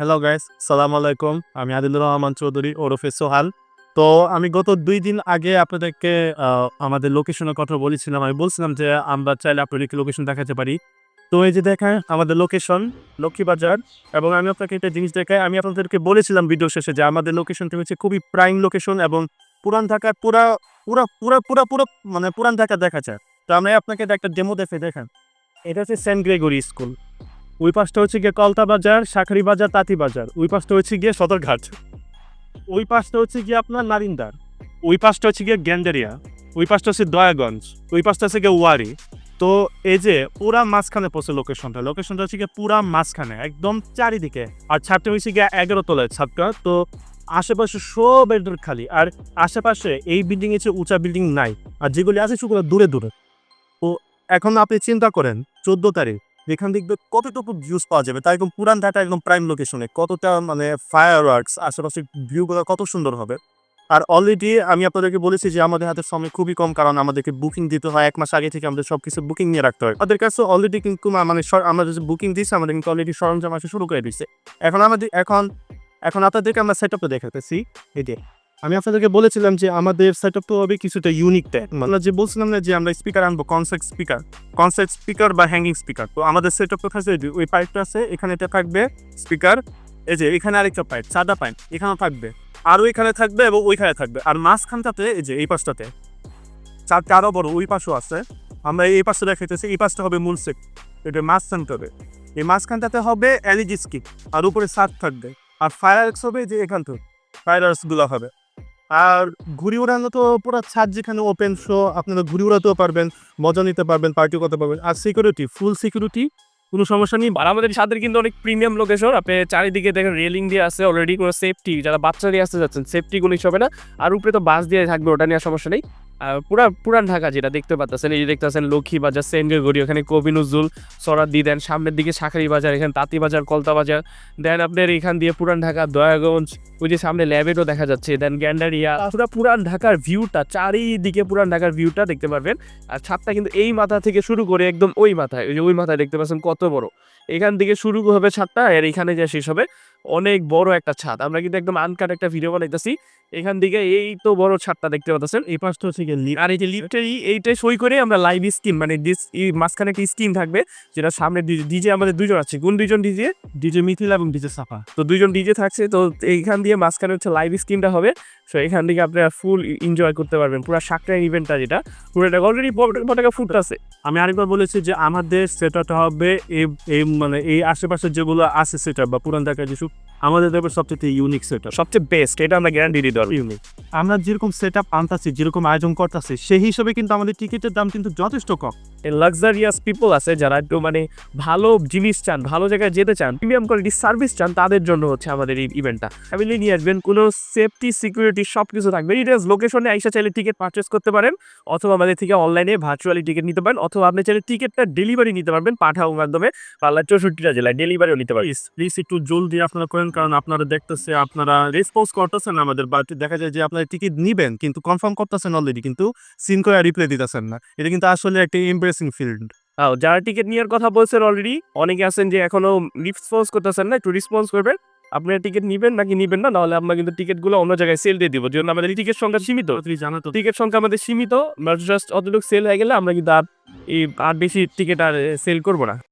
Hello guys, সালাম আলাইকুম। আমি আদিলুর রহমান চৌধুরী ওরফে সোহাল। তো আমি গত ২ দিন আগে আপনাদেরকে আমাদের লোকেশনের কথা বলেছিলাম। আমি বলছিলাম যে আমরা চাইলে আপনাদেরকে লোকেশন দেখাতে পারি। তো এই যে দেখেন আমাদের লোকেশন লক্ষ্মীবাজার এবং আমি আপনাকে একটা জিনিস দেখাই। আমি আপনাদেরকে বলেছিলাম ভিডিও শেষে যে আমাদের লোকেশনটা হচ্ছে খুবই প্রাইম লোকেশন এবং পুরান ঢাকার পুরান ঢাকা দেখা যায়। তো আমি আপনাকে একটা ডেমো দেখেন। এটা হচ্ছে সেন্ট গ্রেগরি স্কুল। ওই পাশটা হচ্ছে গিয়ে কলতা বাজার, শাঁখারী বাজার, তাঁতি বাজার। ওই পাশটা হচ্ছে গিয়ে সদরঘাট। ওই পাশটা হচ্ছে গিয়ে আপনার নারিন্দার। ওই পাশটা হচ্ছে গিয়ে গ্যান্ডারিয়া। ওই পাশটা হচ্ছে দয়াগঞ্জ। ওই পাশটা হচ্ছে গিয়ে ওয়ারী। তো এই যে পুরা মাঝখানে পড়ছে লোকেশনটা। লোকেশনটা হচ্ছে গিয়ে পুরা মাঝখানে একদম চারিদিকে। আর ছাদটা হচ্ছে গিয়ে ১১ তলায় ছাদটা। তো আশেপাশে সব একদম খালি। আর আশেপাশে এই বিল্ডিং এর চেয়ে উঁচা বিল্ডিং নাই। আর যেগুলি আছে সেগুলো দূরে। তো এখন আপনি চিন্তা করেন ১৪ তারিখ এখান দেখবে কতটুকু ভিউজ পাওয়া যাবে। তাই একদম পুরান ঢাকা একদম প্রাইম লোকেশনে কতটা ফায়ার ওয়ার্কস আশেপাশের ভিউগুলো কত সুন্দর হবে। আর অলরেডি আমি আপনাদেরকে বলেছি যে আমাদের হাতে সময় খুবই কম, কারণ আমাদেরকে বুকিং দিতে হয় ১ মাস আগে থেকে আমাদের সবকিছু বুকিং নিয়ে রাখতে হয়। আমাদের কাছে অলরেডি কিন্তু আমরা যে বুকিং দিয়েছি আমাদের কিন্তু অলরেডি সরঞ্জাম আসা শুরু করে দিয়েছে। এখন আপনাদেরকে আমরা সেটআপটা দেখাতেছি। এই যে আমি আপনাদেরকে বলেছিলাম যে আমাদের সেটআপটা হবে কিছুটা ইউনিক টাইপ। আমরা যে বলছিলাম না যে আমরা স্পিকার আনবো কনসেপ্ট স্পিকার বা হ্যাঙ্গিং স্পিকার। তো আমাদের সেটআপটা থাকছে ওই পাইপটা আছে, এখানে এটা থাকবে স্পিকার। এই যে এখানে আরেকটা পাইপ, সাদা পাইপ এখানেও থাকবে, আর ওইখানে থাকবে এবং ওইখানে থাকবে। আর মাঝখানটাতে এই যে এই পাশটাতে চারটা আরো বড়, ওই পাশও আছে। আমরা এই পাশটা দেখাইতেছি, এই পাশটা হবে মূল সেট, এটা মাঝখানটাতে। এই মাঝখানটাতে হবে এলইডি স্কিপ, আর উপরে ছাদ থাকবে। আর ফায়ার এক্স হবে যে এখান থেকে ফায়ার গুলো হবে। আর ঘুড়ি উড়ানো তো পুরো ছাদ যেখানে ওপেন, শো আপনারা ঘুড়ি উড়াতেও পারবেন, মজা নিতে পারবেন, পার্টি করতে পারবেন। আর সিকিউরিটি ফুল সিকিউরিটি, কোনো সমস্যা নেই। আর আমাদের ছাদের কিন্তু অনেক প্রিমিয়াম লোকেশন। আপনি চারিদিকে দেখেন রেলিং দিয়ে আছে অলরেডি, কোনো সেফটি যারা বাচ্চা নিয়ে আসতে যাচ্ছেন সেফটি কোনো হবে না। আর উপরে তো বাস দিয়ে থাকবে, ওটা নিয়ে সমস্যা নেই। পুরান ঢাকা যেটা দেখতে পাচ্ছেন, এই যে দেখতেছেন লক্ষ্মীবাজার, সেন্ট গ্রেগরি, ওখানে কবি নজরুল সরাদি দেন, সামনের দিকে শাঁখারী বাজার, এখানে তাঁতি বাজার, কলতা বাজার দেন। আপনার এখান দিয়ে পুরান ঢাকা দয়াগঞ্জ, ওই যে সামনে ল্যাবেটও দেখা যাচ্ছে, দেন গ্যান্ডারিয়া, পুরান ঢাকার ভিউটা, চারিদিকে পুরান ঢাকার ভিউটা দেখতে পারবেন। আর ছাদটা কিন্তু এই মাথা থেকে শুরু করে একদম ওই মাথায়, ওই যে ওই মাথায় দেখতে পাচ্ছেন কত বড়। এখান থেকে শুরু হবে ছাদটা, আর এখানে যা শেষ হবে অনেক বড় একটা ছাদ। আমরা কিন্তু একদম আনকাট একটা ভিডিও বানাইতেছি। এখান থেকে এই তো বড় ছাদটা দেখতে পাচ্ছেন। এই পাশটা হচ্ছে গিয়ে লিফট। আর এই যে লিফটেরই এইটাই সই করে আমরা লাইভ স্ক্রিন, মানে মাঝখানে একটা স্ক্রিন থাকবে, যেটা সামনে ডিজে আমাদের দুইজন আছে। কোন দুইজন ডিজে? ডিজে মিথিলা এবং ডিজে সাফা। তো দুইজন ডিজে থাকছে। তো এইখান দিয়ে মাঝখানে হচ্ছে লাইভ স্ক্রিনটা হবে। সো এখান থেকে আপনারা ফুল এনজয় করতে পারবেন পুরো সাকরাইন ইভেন্টটা, যেটা পুরোটা অলরেডি পটাকা ফুট আছে। আমি আরেকবার বলেছি যে আমাদের সেটআপটা হবে এই আশেপাশের যেগুলো আছে সেটআপ বা পুরান ঢাকার যেসব আমাদের দেবে সবচেয়ে ইউনিক সেটআপ, সবচেয়ে বেস্ট, এটা আমরা গ্যারান্টি দিতে পারবো। ইউনিক। আমরা যেরকম সেটআপ আনতাছি, যেরকম আয়োজন করতেছি, সেই হিসেবে কিন্তু আমাদের টিকিটের দাম কিন্তু যথেষ্ট কম। লাক্সারিয়াস পিপল আছে যারা একটু ভালো জিনিস চান, ভালো জায়গায় যেতে চান, প্রিমিয়াম কোয়ালিটির সার্ভিস চান, তাদের জন্য হচ্ছে আমাদের এই ইভেন্টটা। ফ্যামিলি নিয়ে আসবেন, কোনো সেফটি সিকিউরিটি সব কিছু থাকবে। ডিটেলস লোকেশনে আইসা চাইলে টিকিট পারচেস করতে পারেন, অথবা আমাদের থেকে অনলাইনে ভার্চুয়ালি টিকিট নিতে পারেন, অথবা আপনি চাইলে টিকিটটা ডেলিভারি নিতে পারবেন পাঠাও মাধ্যমে। পাল্লা 64টা জেলায় ডেলিভারিও নিতে পারবেন। প্লিজ একটু জলদি আপনারা করেন, কারণ আপনারা দেখতেছে আপনারা রেসপন্স করতেছেন আমাদের, বাট দেখা যায় যে আপনারা টিকিট নিবেন কিন্তু কনফার্ম করতেছেন অলরেডি, কিন্তু সিন করে রিপ্লাই দিতেছেন না। এটা কিন্তু আসলে একটা এমব্রেসিং ফিল্ড। যারা টিকিট নেওয়ার কথা বলছেন অলরেডি, অনেকে আছেন যে এখনো রেসপন্স করতেছেন না, একটু রেসপন্স করবেন। আপনারা টিকিট নিবেন নাকি নিবেন না, নাহলে আমরা কিন্তু টিকিটগুলো অন্য জায়গায় সেল দিয়ে দিব। যেন আমাদের টিকিট সংখ্যা সীমিত, জানা তো টিকিট সংখ্যা আমাদের সীমিত। জাস্ট অতটুকু সেল হয়ে গেলে আমরা কিন্তু আর বেশি টিকিট আর সেল করবো না।